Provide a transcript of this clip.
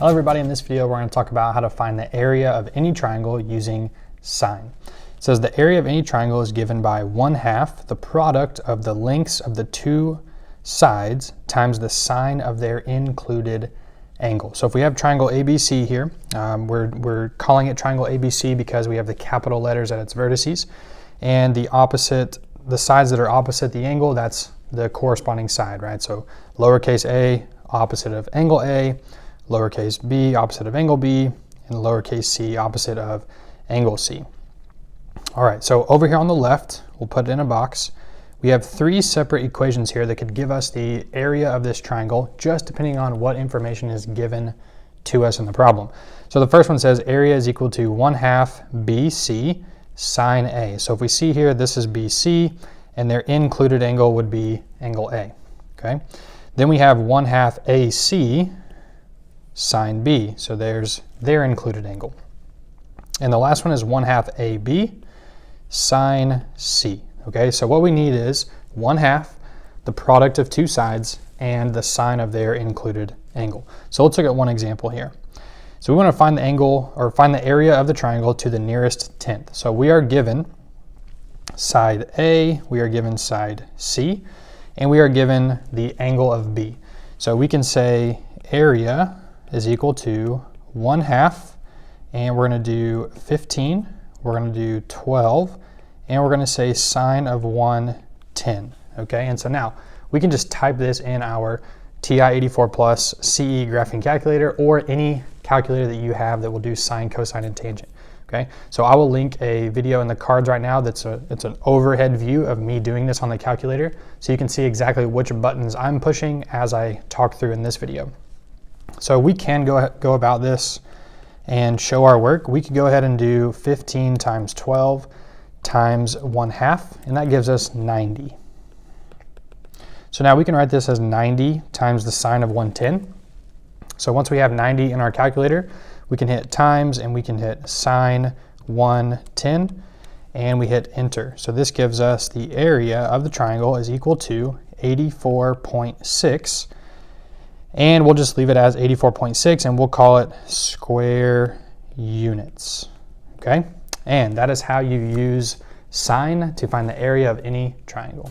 Hello everybody, in this video we're going to talk about how to find the area of any triangle using sine. It says the area of any triangle is given by 1/2 the product of the lengths of the two sides times the sine of their included angle. So if we have triangle ABC here, we're calling it triangle ABC because we have the capital letters at its vertices, and the sides that are opposite the angle, that's the corresponding side, right? So lowercase a, opposite of angle A, lowercase b, opposite of angle B, and lowercase c, opposite of angle C. All right, so over here on the left, we'll put it in a box. We have three separate equations here that could give us the area of this triangle, just depending on what information is given to us in the problem. So the first one says area is equal to 1/2 BC sine A. So if we see here, this is BC, and their included angle would be angle A, okay? Then we have 1/2 AC sine B, so there's their included angle. And the last one is 1/2 AB sine C, okay? So what we need is 1/2 the product of two sides and the sine of their included angle. So let's look at one example here. So we want to find the angle, or find the area of the triangle to the nearest tenth. So we are given side A, we are given side C, and we are given the angle of B. So we can say area is equal to 1/2, and we're going to do 15, we're going to do 12, and we're going to say sine of 110, okay? And so now we can just type this in our TI-84 Plus CE graphing calculator, or any calculator that you have that will do sine, cosine, and tangent, okay? So I will link a video in the cards right now it's an overhead view of me doing this on the calculator, so you can see exactly which buttons I'm pushing as I talk through in this video. So we can go about this and show our work. We could go ahead and do 15 times 12 times 1/2, and that gives us 90. So now we can write this as 90 times the sine of 110. So once we have 90 in our calculator, we can hit times and we can hit sine 110, and we hit enter. So this gives us the area of the triangle is equal to 84.6. And we'll just leave it as 84.6, and we'll call it square units, okay? And that is how you use sine to find the area of any triangle.